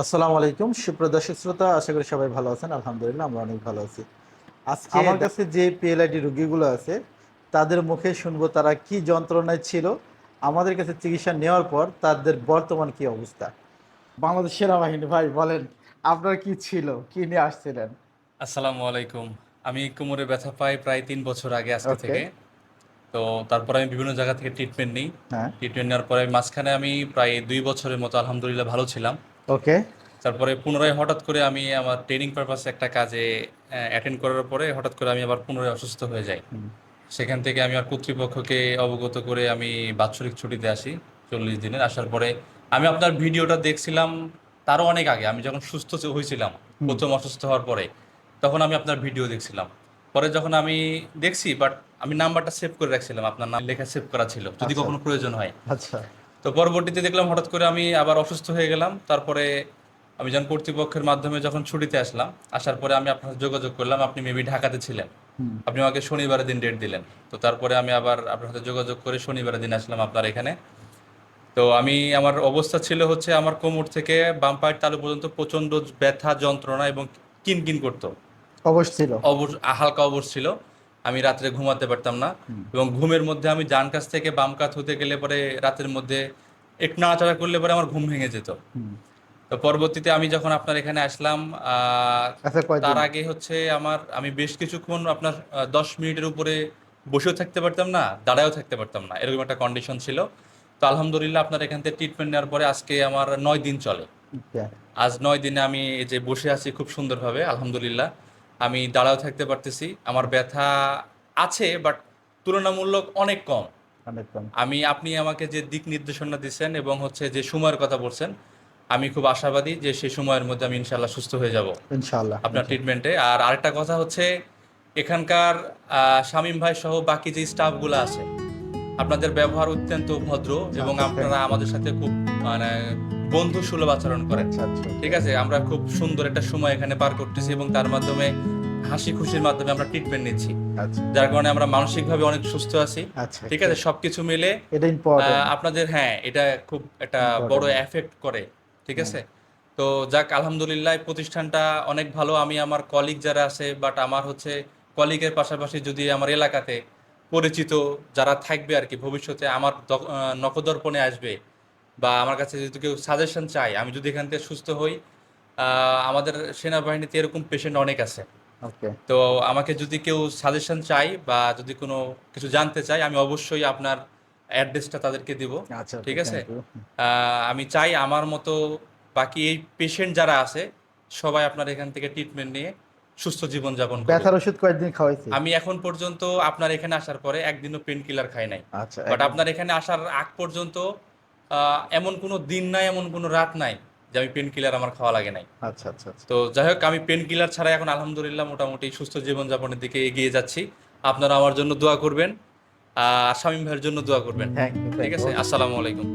আসসালামু আলাইকুম সুপ্রিয় দর্শক শ্রোতা, আশা করি সবাই ভালো আছেন। আলহামদুলিল্লাহ আমরা অনেক ভালো আছি। আজকে আমার কাছে যে পিএলআইডি রোগীগুলো আছে তাদের মুখে শুনবো তারা কি যন্ত্রণায় ছিল, আমাদের কাছে চিকিৎসা নেওয়ার পর তাদের বর্তমান কি অবস্থা। বাংলাদেশ সেনাবাহিনী ভাই বলেন, আপনার কি ছিল, কি নিয়ে আসছিলেন? আসসালামু আলাইকুম। আমি কোমরে ব্যথা পাই প্রায় ৩ বছর আগে আজকে ওকে। থেকে। তো তারপরে আমি বিভিন্ন জায়গা থেকে ট্রিটমেন্ট নিই। হ্যাঁ। ট্রিটমেন্ট নেওয়ার পরে মাঝখানে আমি প্রায় ২ বছরের মতো আলহামদুলিল্লাহ ভালো ছিলাম। ওকে। তারপরে পুনরায় হঠাৎ করে আমি আমার ট্রেনিং পারপাসে একটা কাজে অ্যাটেন্ড করার পরে হঠাৎ করে আমি আবার পুনরায় অসুস্থ হয়ে যাই। হুম। সেখান থেকে আমি আর কর্তৃপক্ষকে অবগত করে আমি বাৎসরিক ছুটিতে আসি ৪০ দিনের। আসার পরে আমি আপনার ভিডিওটা দেখছিলাম তারও অনেক আগে, আমি যখন সুস্থ হয়েছিলাম হুম। প্রথম অসুস্থ হওয়ার পরে, তখন আমি আপনার ভিডিও দেখছিলাম। পরে যখন আমি দেখছি, বাট আমি নাম্বারটা সেভ করে রাখছিলাম, আপনার নাম লেখা সেভ করা ছিল যদি আচ্ছা কখনো প্রয়োজন হয়। আচ্ছা। তো পরবর্তীতে দেখলাম হঠাৎ করে আমি আবার অসুস্থ হয়ে গেলাম। তারপরে আমি যখন কর্তৃপক্ষের মাধ্যমে যখন ছুটিতে আসলাম, আসার পরে আমি আপনার সাথে যোগাযোগ করলাম, আপনি মেবি ঢাকাতে ছিলেন। হুম। আপনি আমাকে শনিবারের দিন ডেট দিলেন। তো তারপরে আমি আবার আপনার সাথে যোগাযোগ করে শনিবারের দিন আসলাম আপনার এখানে। তো আমি আমার অবস্থা ছিল হচ্ছে আমার কোমর থেকে বাম পায়ের তালু পর্যন্ত প্রচণ্ড ব্যথা যন্ত্রণা এবং কিনকিন করতো। অবশ ছিল। হালকা অবশ ছিল। আমি রাত্রে ঘুমাতে পারতাম না। হুম। এবং ঘুমের মধ্যে আমি ডান কাছ থেকে বাম কাত হতে গেলে পরে রাতের মধ্যে একটু নাড়াচাড়া করলে পরে আমার ঘুম ভেঙে যেত। হুম। তো পরবর্তীতে আমি যখন আপনার এখানে আসলাম, আচ্ছা, তার কয়দিন? আগে হচ্ছে আমি বেশ কিছুক্ষণ আপনার ১০ মিনিটের উপরে বসেও থাকতে পারতাম না, দাঁড়ায়ও থাকতে পারতাম না, এরকম একটা কন্ডিশন ছিল। তো আলহামদুলিল্লাহ আপনার এখান থেকে ট্রিটমেন্ট নেওয়ার পরে আজকে আমার ৯ দিন চলে। ওকে। আজ ৯ দিনে আমি এই যে বসে আছি খুব সুন্দরভাবে আলহামদুলিল্লাহ। আমি দাঁড়াও থাকতে পারতেছি। আমার ব্যথা আছে, বাট তুলনামূলক অনেক কম। অনেক কম। আপনি আমাকে যে দিক নির্দেশনা দিচ্ছেন এবং হচ্ছে যে সময়ের কথা বলছেন, আমি খুব আশাবাদী যে সেই সময়ের মধ্যে আমি ইনশাল্লাহ সুস্থ হয়ে যাব ইনশাআল্লাহ আপনার ইনশাআল্লাহ। ট্রিটমেন্টে। আর আরেকটা কথা হচ্ছে, এখানকার শামীম ভাই সহ বাকি যে স্টাফগুলো আছে, আপনাদের ব্যবহার অত্যন্ত ভদ্র এবং আচ্ছা, থ্যাংক আপনারা আমাদের সাথে খুব মানে বন্ধু সুলভ আচরণ করেন। আচ্ছা আচ্ছা। ঠিক আছে, আমরা খুব সুন্দর একটা সময় এখানে পার করতেছি এবং তার মাধ্যমে হাসি খুশির মাধ্যমে আমরা ট্রিটমেন্ট নিচ্ছি, আচ্ছা যার কারণে আমরা মানসিকভাবে অনেক সুস্থ আছি। আচ্ছা। ঠিক আছে, সবকিছু মিলে এটা ইম্পর্টেন্ট। আপনাদের, হ্যাঁ, এটা খুব একটা বড় ইম্পর্টেন্ট। এফেক্ট করে। ঠিক হ্যাঁ। আছে। তো যাক আলহামদুলিল্লাহ, এই প্রতিষ্ঠানটা অনেক ভালো। আমি আমার কলিগ যারা আছে, বাট আমার হচ্ছে কলিগের পাশাপাশি যদি আমার এলাকাতে পরিচিত যারা থাকবে আর কি, ভবিষ্যতে আমার নখদর্পণে আসবে বা আমার কাছে যদি কেউ সাজেশন চায়, আমি যদি এখান থেকে সুস্থ হই, আমাদের সেনাবাহিনীতে এরকম পেশেন্ট অনেক আছে। ওকে। তো আমাকে যদি কেউ সাজেশন চাই বা যদি কোনো কিছু জানতে চাই, আমি অবশ্যই আপনার অ্যাড্রেসটা তাদেরকে দিব। আচ্ছা ওকে, ঠিক আছে। Thank you. আমি চাই আমার মতো বাকি এই পেশেন্ট যারা আছে সবাই আপনার এখান থেকে ট্রিটমেন্ট নিয়ে সুস্থ জীবনযাপন করুক। ব্যথার ওষুধ কয়েকদিন খাওয়াইছি। আমি এখন পর্যন্ত আপনার এখানে আসার পরে একদিনও পেন কিলার খাই নাই। আচ্ছা বাট একদম। আপনার এখানে আসার আগ পর্যন্ত এমন কোনো দিন নাই, এমন কোনো রাত নাই যে আমি পেন কিলার আমার খাওয়া লাগে নাই। আচ্ছা আচ্ছা আচ্ছা। তো যাই হোক, আমি পেন কিলার ছাড়া এখন আলহামদুলিল্লাহ মোটামুটি সুস্থ জীবনযাপনের দিকে এগিয়ে যাচ্ছি। আপনারা আমার জন্য দোয়া করবেন, আর শামীম ভাইয়ের জন্য দোয়া করবেন। থ্যাংক ইউ ঠিক থ্যাংক আছে, ইউ। আসসালামু আলাইকুম।